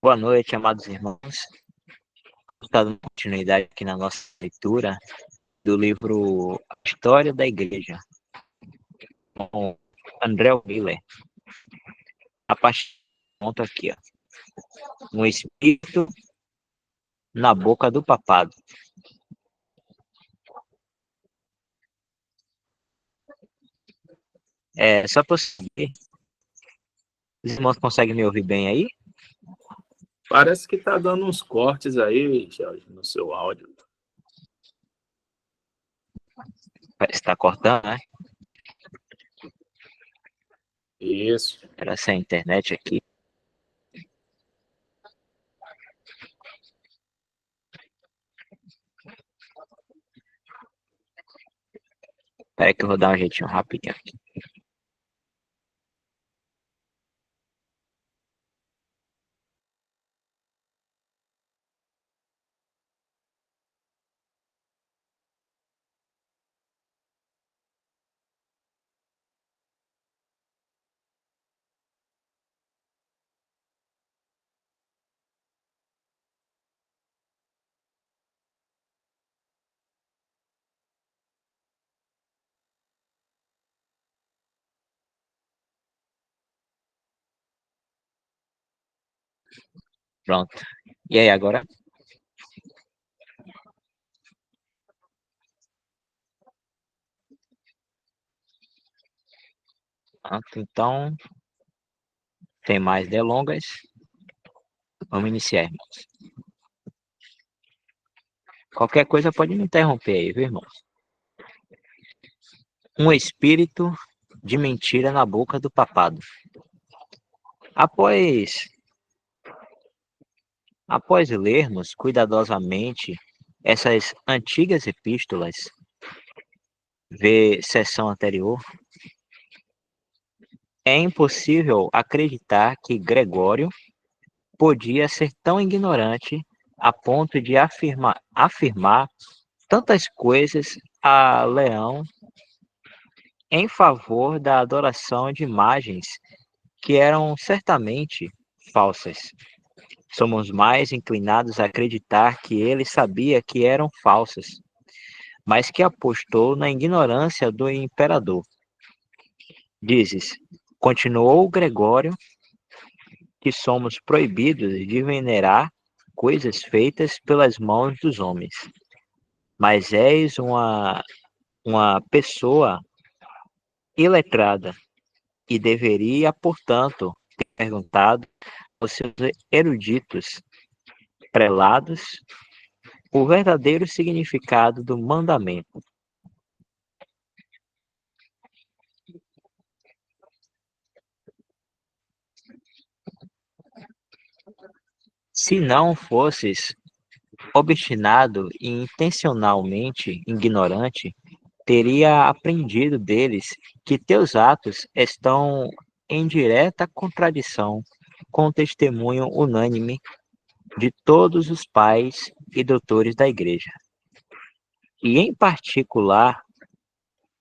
Boa noite, amados irmãos. Estamos dando continuidade aqui na nossa leitura do livro A História da Igreja, com André Miller. A partir do ponto aqui, ó. Um espírito na boca do papado. Só para seguir, os irmãos conseguem me ouvir bem aí? Parece que tá dando uns cortes aí, Jorge, no seu áudio. Parece que está cortando, né? Isso. Era essa internet aqui. Espera que eu vou dar um jeitinho rapidinho aqui. Pronto. E aí, agora? Pronto, então, sem mais delongas, vamos iniciar, irmãos. Qualquer coisa pode me interromper aí, viu, irmão? Um espírito de mentira na boca do papado. Após, após lermos cuidadosamente essas antigas epístolas, ver seção anterior, é impossível acreditar que Gregório podia ser tão ignorante a ponto de afirmar tantas coisas a Leão em favor da adoração de imagens que eram certamente falsas. Somos mais inclinados a acreditar que ele sabia que eram falsas, mas que apostou na ignorância do imperador. Dizes, continuou Gregório, que somos proibidos de venerar coisas feitas pelas mãos dos homens. Mas és uma pessoa iletrada e deveria, portanto, ter perguntado aos seus eruditos prelados o verdadeiro significado do mandamento. Se não fosses obstinado e intencionalmente ignorante, teria aprendido deles que teus atos estão em direta contradição com o testemunho unânime de todos os pais e doutores da Igreja, e em particular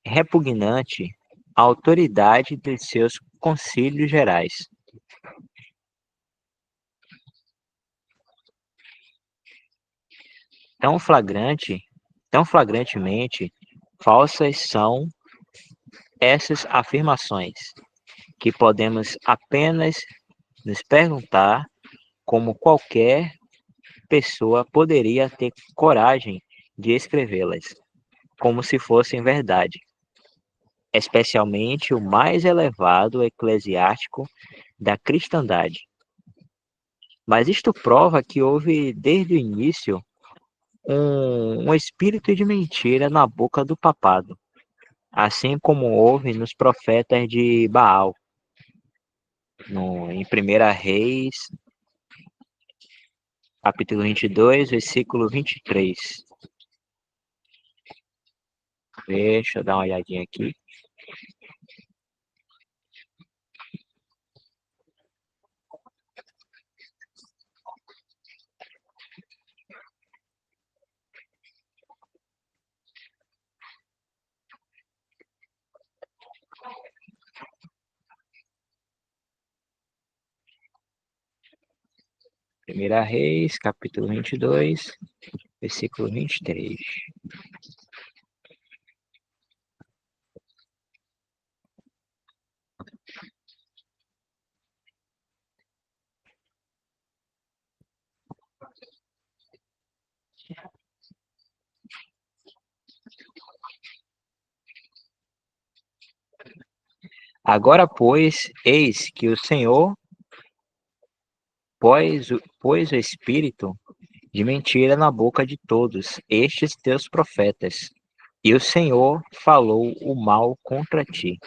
repugnante à autoridade de seus concílios gerais. Tão flagrante, tão flagrantemente falsas são essas afirmações, que podemos apenas nos perguntar como qualquer pessoa poderia ter coragem de escrevê-las, como se fossem verdade, especialmente o mais elevado eclesiástico da cristandade. Mas isto prova que houve desde o início um espírito de mentira na boca do papado, assim como houve nos profetas de Baal, em 1 Reis, capítulo 22, versículo 23. Deixa eu dar uma olhadinha aqui. Primeira Reis, capítulo 22, versículo 23. Agora, pois, eis que o Senhor pôs o espírito de mentira na boca de todos estes teus profetas, e o Senhor falou o mal contra ti.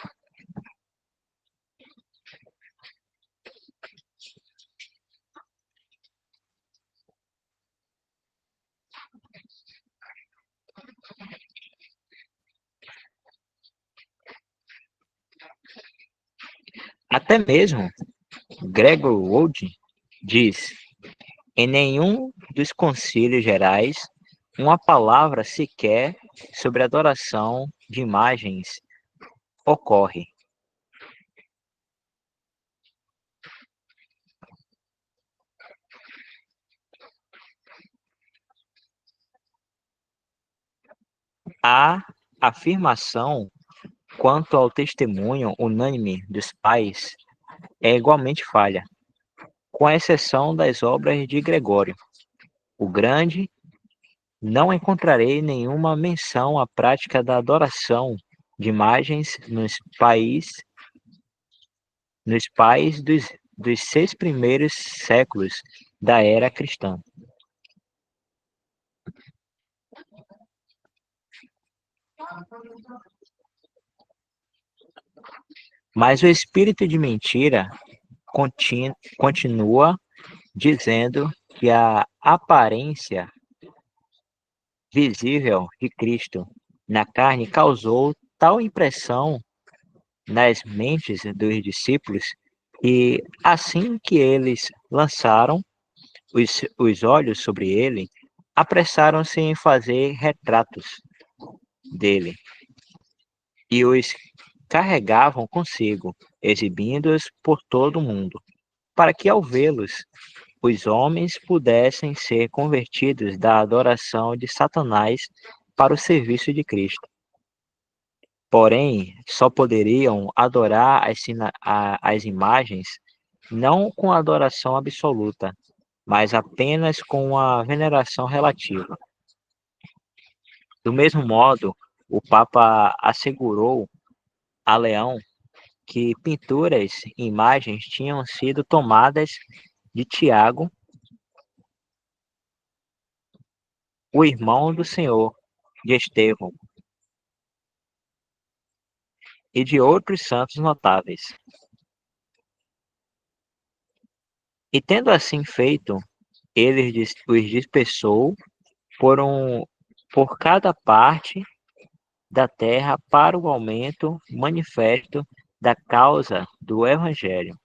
Até mesmo Gregor Wald diz: em nenhum dos concílios gerais uma palavra sequer sobre adoração de imagens ocorre. A afirmação quanto ao testemunho unânime dos pais é igualmente falha, com exceção das obras de Gregório o Grande. Não encontrarei nenhuma menção à prática da adoração de imagens nos pais dos 6 primeiros séculos da era cristã. Mas o espírito de mentira continua dizendo que a aparência visível de Cristo na carne causou tal impressão nas mentes dos discípulos e, assim que eles lançaram os olhos sobre ele, apressaram-se em fazer retratos dele e os carregavam consigo, exibindo-os por todo o mundo, para que ao vê-los os homens pudessem ser convertidos da adoração de Satanás para o serviço de Cristo. Porém, só poderiam adorar as imagens não com adoração absoluta, mas apenas com uma veneração relativa. Do mesmo modo, o Papa assegurou a Leão que pinturas e imagens tinham sido tomadas de Tiago, o irmão do Senhor, de Estevão e de outros santos notáveis. E tendo assim feito, ele os dispersou por cada parte da terra para o aumento manifesto da causa do Evangelho.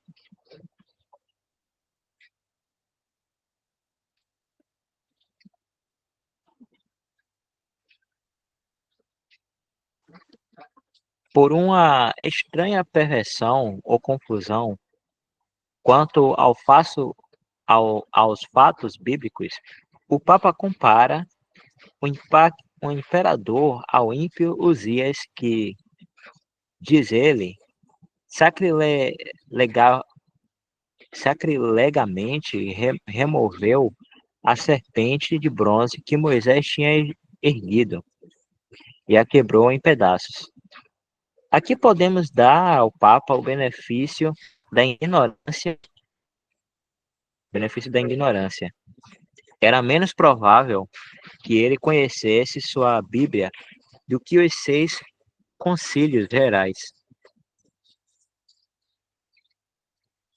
Por uma estranha perversão ou confusão quanto aos fatos bíblicos, o Papa compara o imperador ao ímpio Uzias, que, diz ele, sacrilegamente removeu a serpente de bronze que Moisés tinha erguido e a quebrou em pedaços. Aqui podemos dar ao Papa o benefício da ignorância. Era menos provável que ele conhecesse sua Bíblia do que os 6 concílios gerais.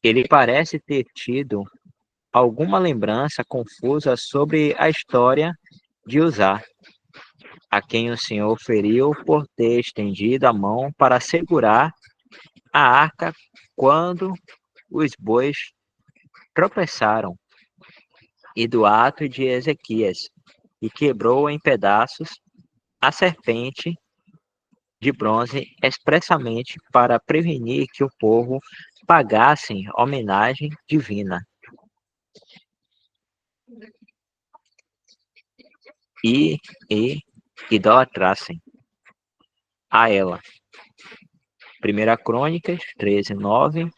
Ele parece ter tido alguma lembrança confusa sobre a história de Uzá, a quem o Senhor feriu por ter estendido a mão para segurar a arca quando os bois tropeçaram, e do ato de Ezequias, e quebrou em pedaços a serpente de bronze expressamente para prevenir que o povo pagasse homenagem divina. e idolatrassem a ela. 1 Crônicas 13:9,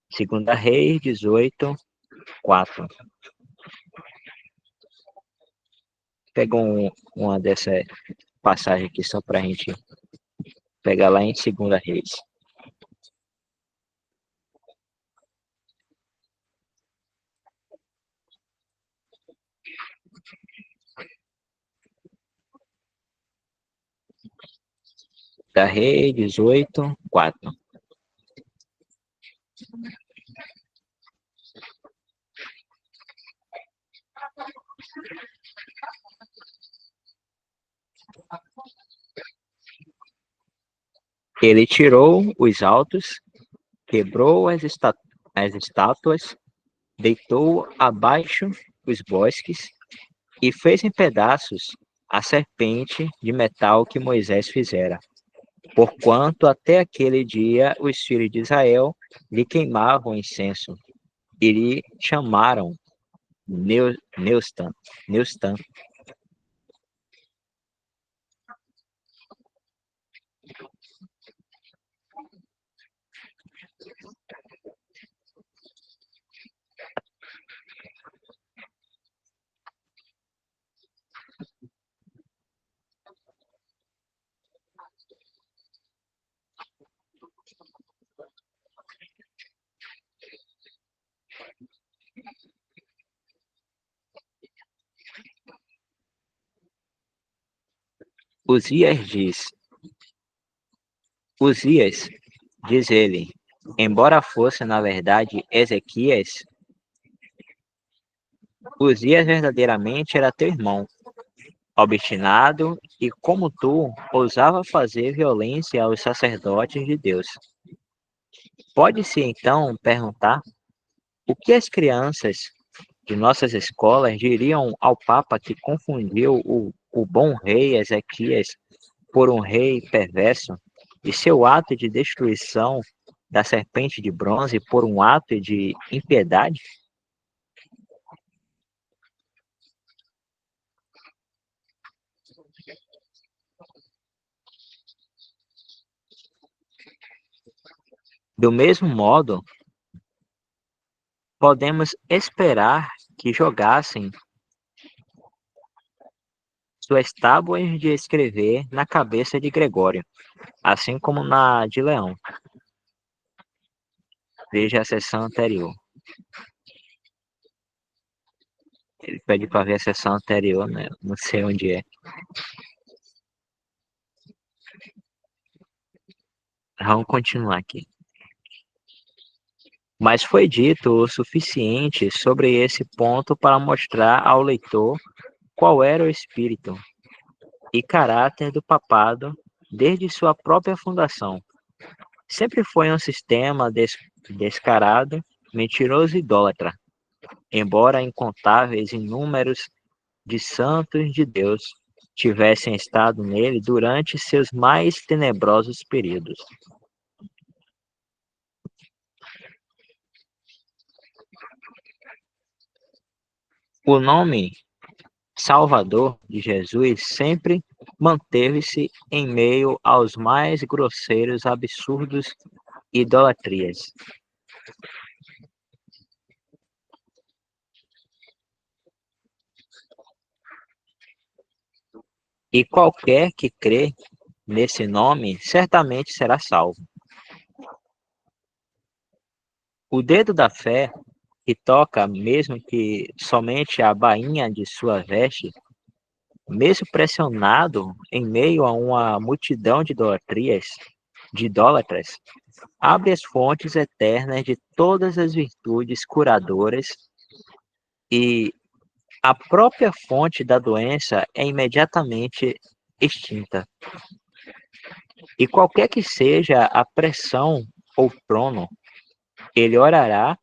2 Reis 18:4. Pegou uma dessa passagem aqui só para a gente pegar lá em 2 Reis. Da Rei 18:4. Ele tirou os altos, quebrou as estátuas, deitou abaixo os bosques e fez em pedaços a serpente de metal que Moisés fizera. Porquanto até aquele dia os filhos de Israel lhe queimavam incenso e lhe chamaram Neustan. Uzias, diz ele, embora fosse na verdade Ezequias, Uzias verdadeiramente era teu irmão, obstinado e, como tu, ousava fazer violência aos sacerdotes de Deus. Pode-se então perguntar o que as crianças de nossas escolas diriam ao Papa que confundiu o bom rei Ezequias por um rei perverso e seu ato de destruição da serpente de bronze por um ato de impiedade? Do mesmo modo, podemos esperar que jogassem suas tábuas de escrever na cabeça de Gregório, assim como na de Leão. Veja a seção anterior. Ele pede para ver a seção anterior, né? Não sei onde é. Vamos continuar aqui. Mas foi dito o suficiente sobre esse ponto para mostrar ao leitor qual era o espírito e caráter do papado desde sua própria fundação. Sempre foi um sistema descarado, mentiroso e idólatra, embora incontáveis e números de santos de Deus tivessem estado nele durante seus mais tenebrosos períodos. O nome Salvador de Jesus sempre manteve-se em meio aos mais grosseiros absurdos e idolatrias. E qualquer que crê nesse nome certamente será salvo. O dedo da fé, que toca mesmo que somente a bainha de sua veste, mesmo pressionado em meio a uma multidão de idólatras, abre as fontes eternas de todas as virtudes curadoras e a própria fonte da doença é imediatamente extinta. E qualquer que seja a pressão ou trono, ele olhará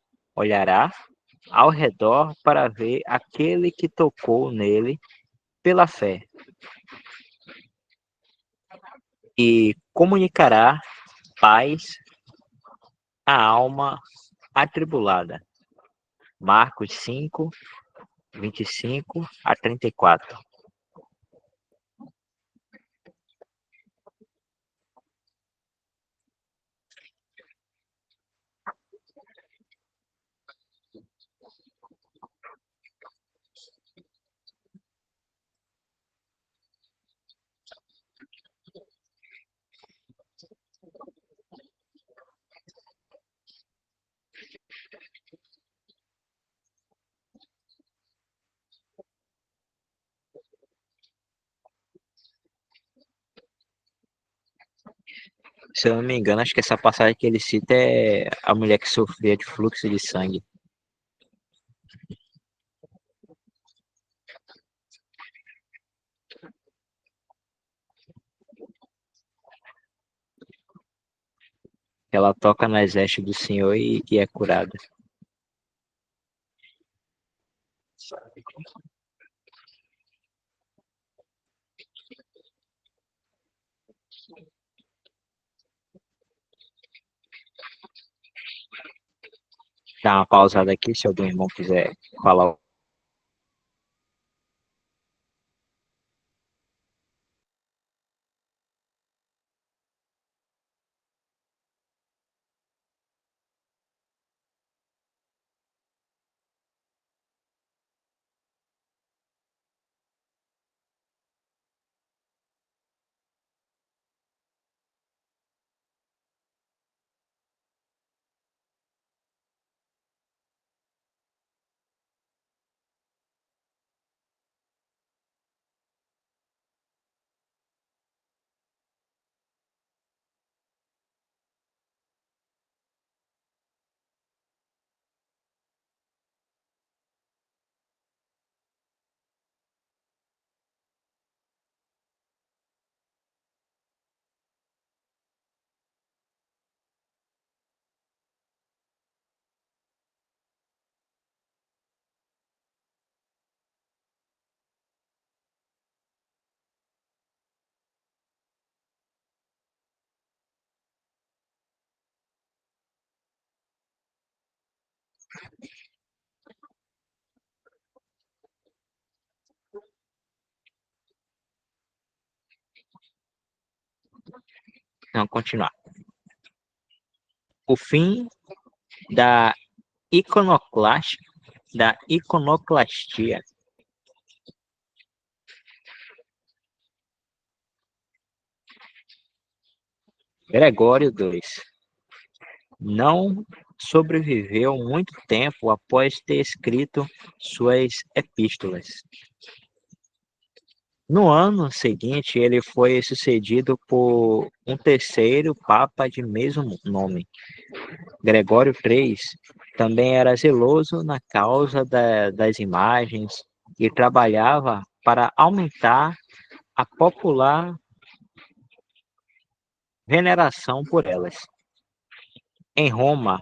ao redor para ver aquele que tocou nele pela fé e comunicará paz à alma atribulada. Marcos 5, 25 a 34. Se eu não me engano, acho que essa passagem que ele cita é a mulher que sofria de fluxo de sangue. Ela toca nas vestes do Senhor e é curada. Dá uma pausada aqui, se algum irmão quiser falar. Não, continuar. O fim da iconoclastia, Gregório II não sobreviveu muito tempo após ter escrito suas epístolas. No ano seguinte, ele foi sucedido por um terceiro papa de mesmo nome. Gregório III também era zeloso na causa das imagens e trabalhava para aumentar a popular veneração por elas. Em Roma,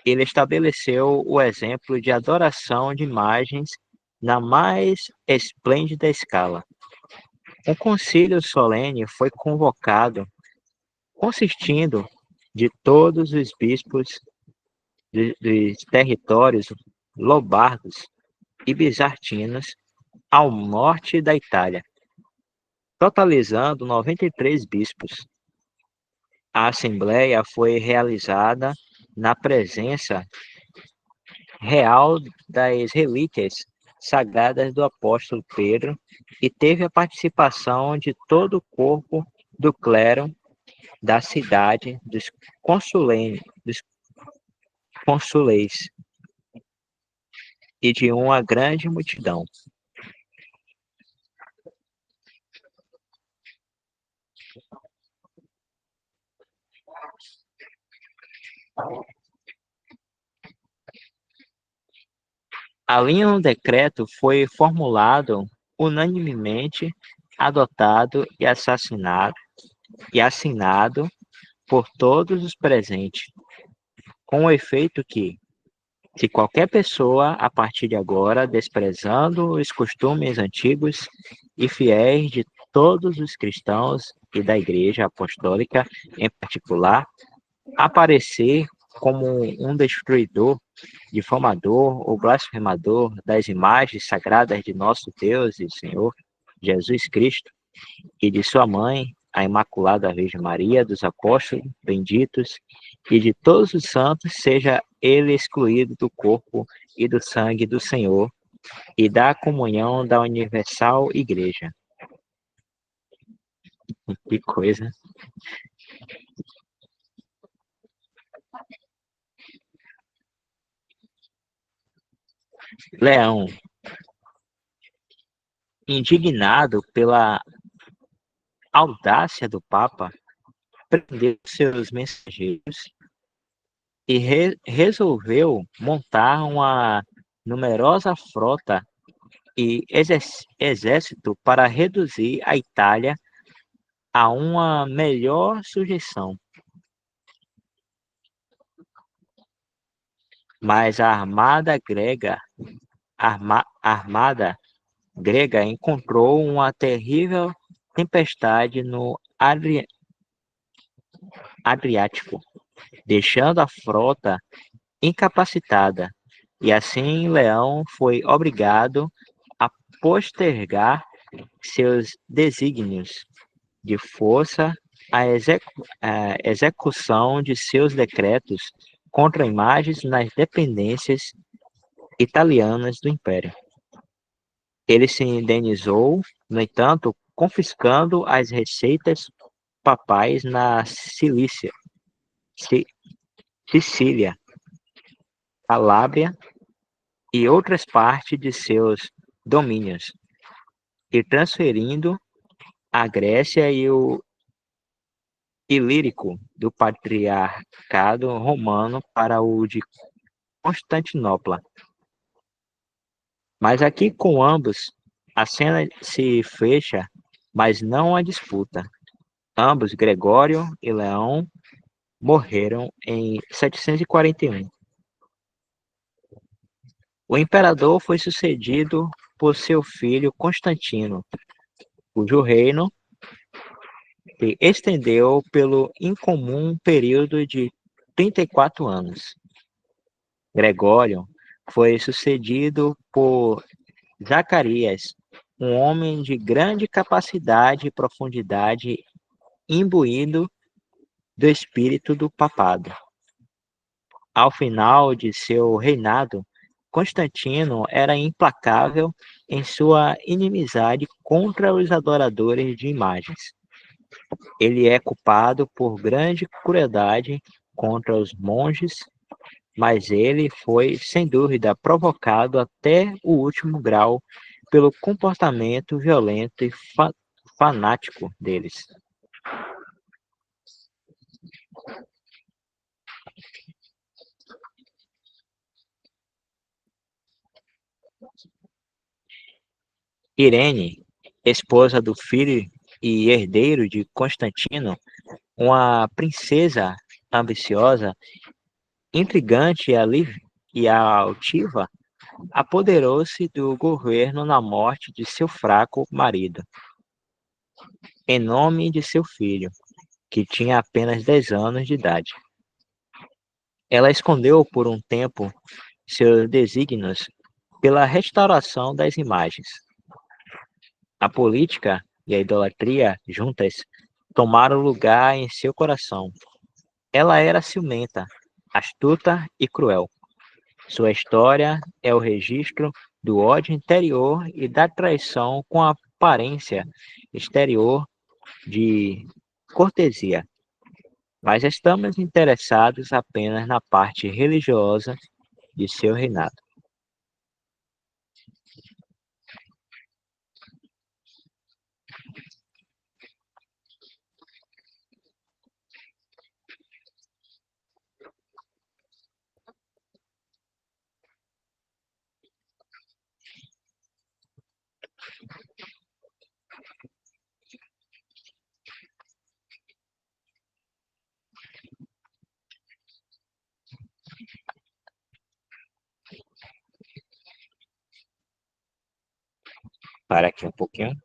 ele estabeleceu o exemplo de adoração de imagens na mais esplêndida escala. Um concílio solene foi convocado, consistindo de todos os bispos dos territórios lobardos e bizantinos ao norte da Itália, totalizando 93 bispos. A assembleia foi realizada na presença real das relíquias sagradas do apóstolo Pedro e teve a participação de todo o corpo do clero da cidade dos consuleis e de uma grande multidão. Ali um decreto foi formulado unanimemente, adotado e assinado por todos os presentes, com o efeito que, se qualquer pessoa, a partir de agora, desprezando os costumes antigos e fiéis de todos os cristãos e da Igreja Apostólica em particular, aparecer como um destruidor, difamador ou blasfemador das imagens sagradas de nosso Deus e Senhor Jesus Cristo e de sua mãe, a Imaculada Virgem Maria, dos apóstolos benditos e de todos os santos, seja ele excluído do corpo e do sangue do Senhor e da comunhão da universal Igreja. Que coisa. Leão, indignado pela audácia do Papa, prendeu seus mensageiros e resolveu montar uma numerosa frota e exército para reduzir a Itália a uma melhor sujeição. Mas a armada grega encontrou uma terrível tempestade no Adriático, deixando a frota incapacitada, e assim Leão foi obrigado a postergar seus desígnios de força a execução de seus decretos contra imagens nas dependências italianas do Império. Ele se indenizou, no entanto, confiscando as receitas papais na Sicília, Calábria e outras partes de seus domínios, e transferindo a Grécia e o Ilírico do Patriarcado Romano para o de Constantinopla. Mas aqui com ambos, a cena se fecha, mas não a disputa. Ambos, Gregório e Leão, morreram em 741. O imperador foi sucedido por seu filho Constantino, cujo reino se estendeu pelo incomum período de 34 anos. Gregório foi sucedido por Zacarias, um homem de grande capacidade e profundidade, imbuído do espírito do papado. Ao final de seu reinado, Constantino era implacável em sua inimizade contra os adoradores de imagens. Ele é culpado por grande crueldade contra os monges, mas ele foi, sem dúvida, provocado até o último grau pelo comportamento violento e fanático deles. Irene, esposa do filho e herdeiro de Constantino, uma princesa ambiciosa, intrigante e altiva, apoderou-se do governo na morte de seu fraco marido, em nome de seu filho, que tinha apenas 10 anos de idade. Ela escondeu por um tempo seus desígnios pela restauração das imagens. A política e a idolatria juntas tomaram lugar em seu coração. Ela era ciumenta, astuta e cruel. Sua história é o registro do ódio interior e da traição com a aparência exterior de cortesia. Mas estamos interessados apenas na parte religiosa de seu reinado. Para aqui um pouquinho.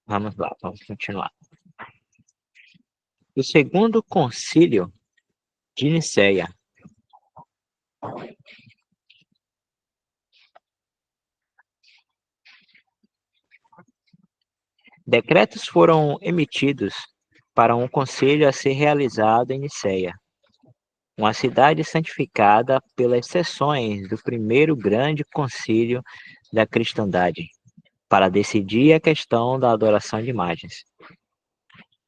Vamos lá, vamos continuar. O segundo concílio de Nicéia. Decretos foram emitidos para um concílio a ser realizado em Nicéia, uma cidade santificada pelas sessões do primeiro grande concílio da cristandade, para decidir a questão da adoração de imagens.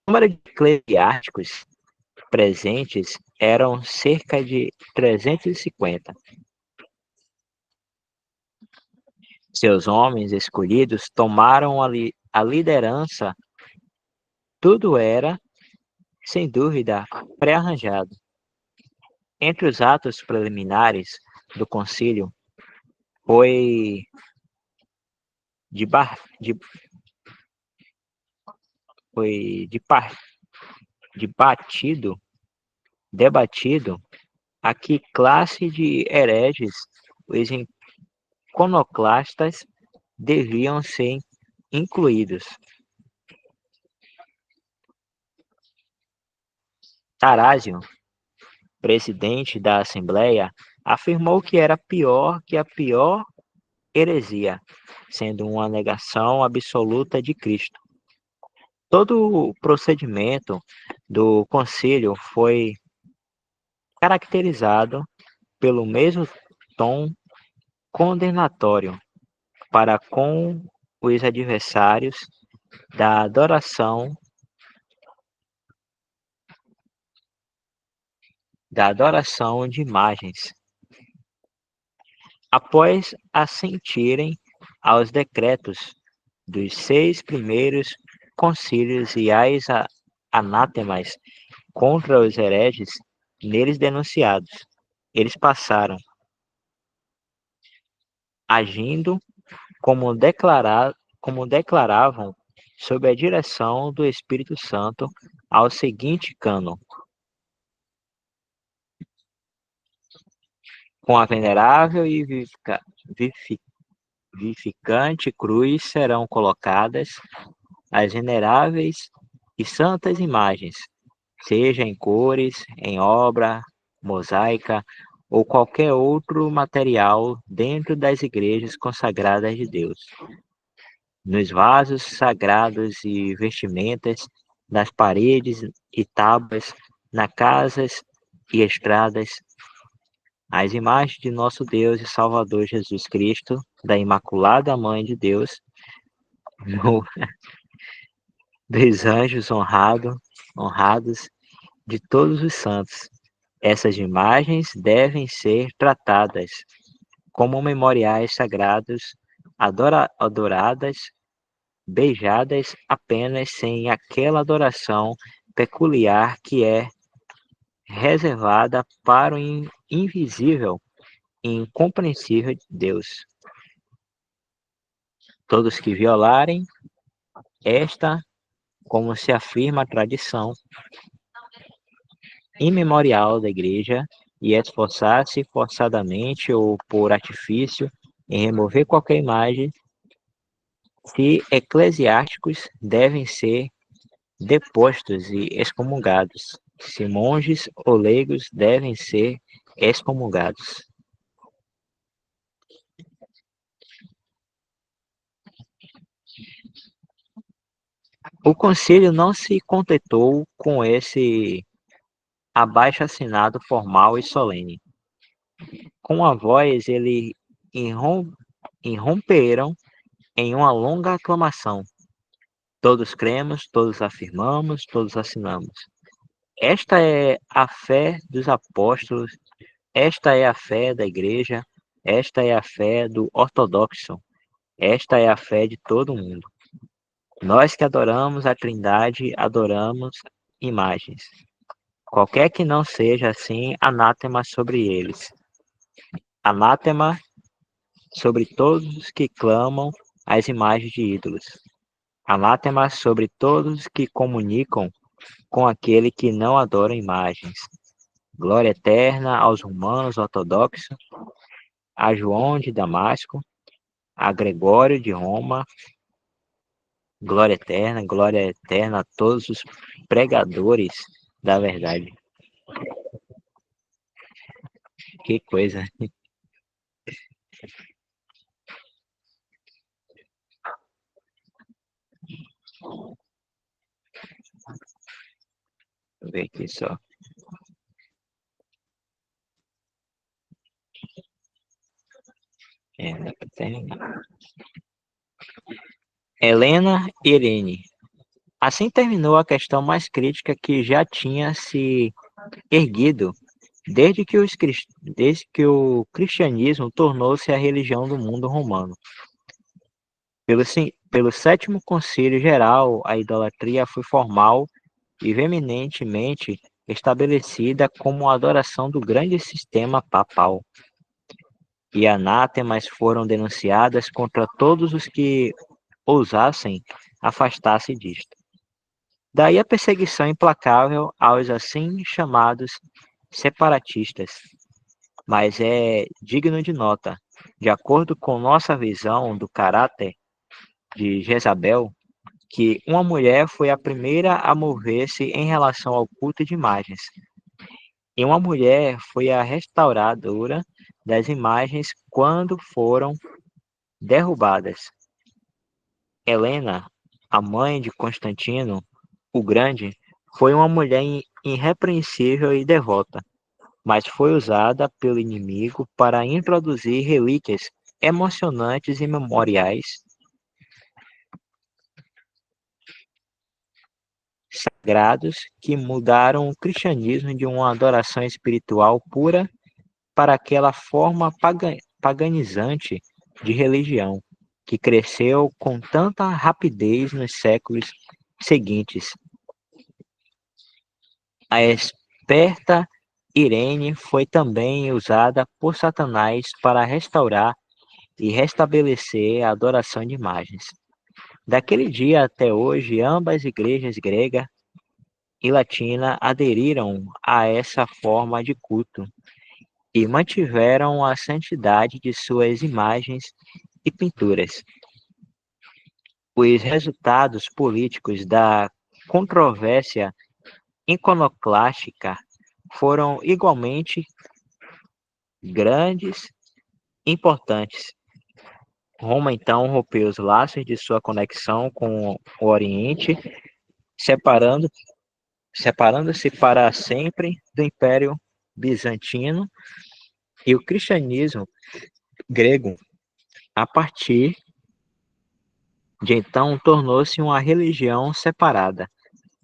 O número de eclesiásticos presentes eram cerca de 350. Seus homens escolhidos tomaram a liderança. Tudo era, sem dúvida, pré-arranjado. Entre os atos preliminares do concílio foi debatido a que classe de hereges os iconoclastas deviam ser incluídos. Tarásio, presidente da Assembleia, afirmou que era pior que a pior heresia, sendo uma negação absoluta de Cristo. Todo o procedimento do concílio foi caracterizado pelo mesmo tom condenatório para com os adversários da adoração de imagens. Após assentirem aos decretos dos 6 primeiros concílios e às anátemas contra os hereges neles denunciados, eles passaram, agindo como declaravam sob a direção do Espírito Santo, ao seguinte cânon: com a venerável e vivificante cruz serão colocadas as veneráveis e santas imagens, seja em cores, em obra, mosaica ou qualquer outro material dentro das igrejas consagradas de Deus, nos vasos sagrados e vestimentas, nas paredes e tábuas, nas casas e estradas, as imagens de nosso Deus e Salvador Jesus Cristo, da Imaculada Mãe de Deus, dos anjos honrados, de todos os santos. Essas imagens devem ser tratadas como memoriais sagrados, adoradas, beijadas apenas sem aquela adoração peculiar que é reservada para o invisível e incompreensível de Deus. Todos que violarem esta, como se afirma a tradição imemorial da Igreja, e esforçar-se forçadamente ou por artifício em remover qualquer imagem, se eclesiásticos devem ser depostos e excomungados, se monges ou leigos devem ser excomungados. O concílio não se contentou com esse abaixo-assinado formal e solene. Com a voz, eles irromperam em uma longa aclamação. Todos cremos, todos afirmamos, todos assinamos. Esta é a fé dos apóstolos, esta é a fé da igreja, esta é a fé do ortodoxo, esta é a fé de todo mundo. Nós que adoramos a Trindade, adoramos imagens. Qualquer que não seja assim, anátema sobre eles. Anátema sobre todos os que clamam às imagens de ídolos. Anátema sobre todos que comunicam com aquele que não adora imagens. Glória eterna aos romanos ortodoxos, a João de Damasco, a Gregório de Roma, glória eterna a todos os pregadores da verdade. Que coisa. Vou ver aqui só. Dá pra terminar. Helena Irene. Assim terminou a questão mais crítica que já tinha se erguido desde que o cristianismo tornou-se a religião do mundo romano. Pelo sétimo concílio geral, a idolatria foi formal e veementemente estabelecida como a adoração do grande sistema papal. E anátemas foram denunciadas contra todos os que ousassem afastar-se disto. Daí a perseguição implacável aos assim chamados separatistas. Mas é digno de nota, de acordo com nossa visão do caráter de Jezabel, que uma mulher foi a primeira a mover-se em relação ao culto de imagens, e uma mulher foi a restauradora das imagens quando foram derrubadas. Helena, a mãe de Constantino o Grande, foi uma mulher irrepreensível e devota, mas foi usada pelo inimigo para introduzir relíquias emocionantes e memoriais sagrados que mudaram o cristianismo de uma adoração espiritual pura para aquela forma paganizante de religião que cresceu com tanta rapidez nos séculos seguintes. A esperta Irene foi também usada por Satanás para restaurar e restabelecer a adoração de imagens. Daquele dia até hoje, ambas igrejas grega e latina aderiram a essa forma de culto e mantiveram a santidade de suas imagens e pinturas. Os resultados políticos da controvérsia iconoclástica foram igualmente grandes e importantes. Roma então rompeu os laços de sua conexão com o Oriente, separando-se para sempre do Império Bizantino e o cristianismo grego. A partir de então tornou-se uma religião separada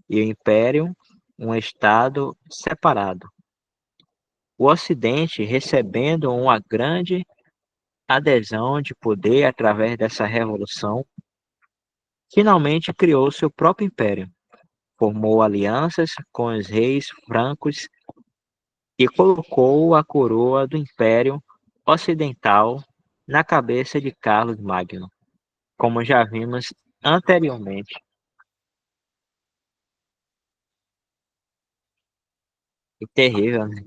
e o Império um Estado separado. O Ocidente, recebendo uma grande adesão de poder através dessa revolução, finalmente criou seu próprio império, formou alianças com os reis francos e colocou a coroa do Império Ocidental na cabeça de Carlos Magno, como já vimos anteriormente. E terrível, né?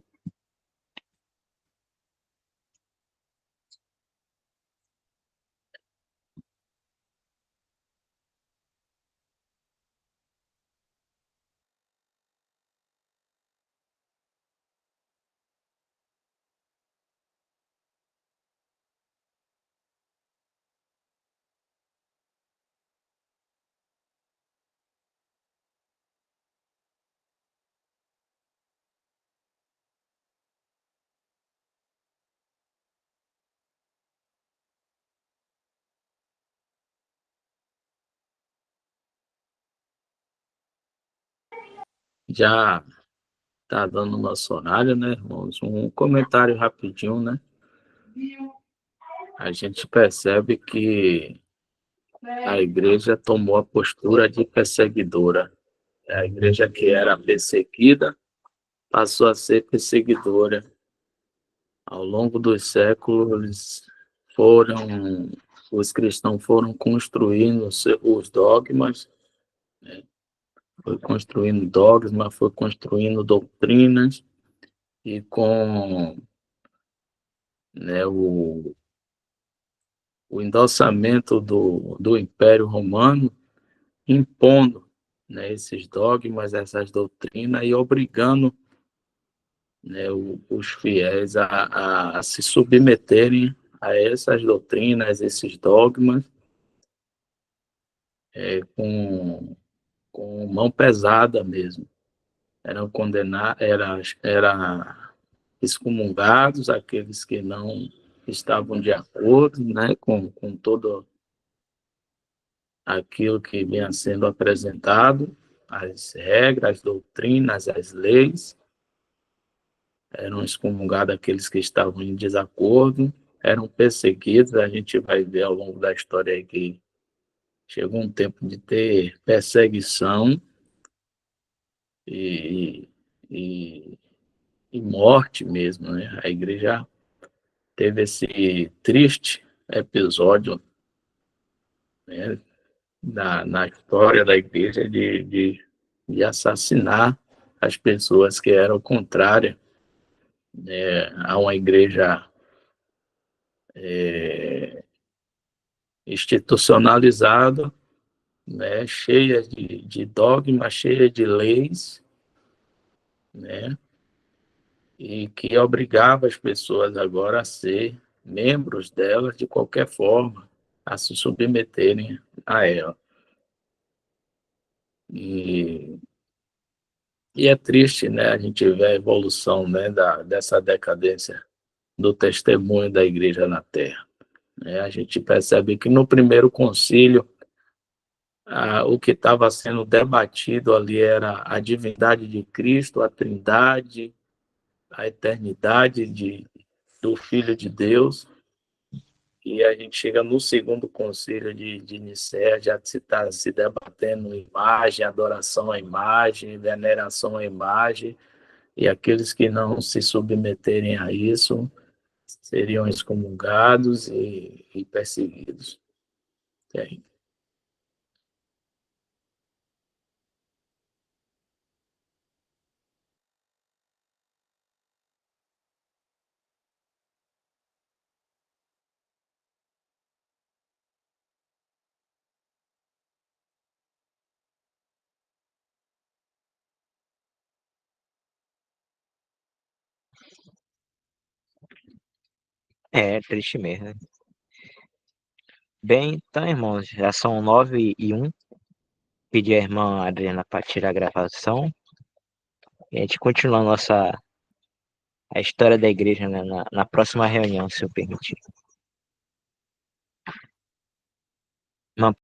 Já tá dando nosso horário, né, irmãos? Um comentário rapidinho, né? A gente percebe que a igreja tomou a postura de perseguidora. A igreja que era perseguida passou a ser perseguidora. Ao longo dos séculos, foram os cristãos foram construindo os dogmas, né? Foi construindo dogmas, foi construindo doutrinas, e com, né, o endossamento do Império Romano, impondo, né, esses dogmas, essas doutrinas, e obrigando, né, os fiéis a se submeterem a essas doutrinas, esses dogmas, com mão pesada mesmo. Eram condenados, era excomungados aqueles que não estavam de acordo, né, com todo aquilo que vinha sendo apresentado, as regras, as doutrinas, as leis. Eram excomungados aqueles que estavam em desacordo, eram perseguidos. A gente vai ver ao longo da história aí que chegou um tempo de ter perseguição e, e, e morte mesmo, né? A igreja teve esse triste episódio, né, na história da igreja de assassinar as pessoas que eram contrárias, né, a uma igreja institucionalizada, né, cheia de dogmas, cheia de leis, né, e que obrigava as pessoas agora a ser membros delas de qualquer forma, a se submeterem a ela. E, e é triste, né, a gente ver a evolução, né, dessa decadência do testemunho da igreja na Terra. Né? A gente percebe que no primeiro concílio, o que estava sendo debatido ali era a divindade de Cristo, a trindade, a eternidade do Filho de Deus. E a gente chega no segundo concílio de Nicéia, já se está se debatendo imagem, adoração à imagem, veneração à imagem, e aqueles que não se submeterem a isso seriam excomungados e perseguidos. É triste mesmo, né? Bem, então, irmãos, já são 9h01. Pedi à irmã Adriana para tirar a gravação. E a gente continua a história da igreja, né, na próxima reunião, se eu permitir. Uma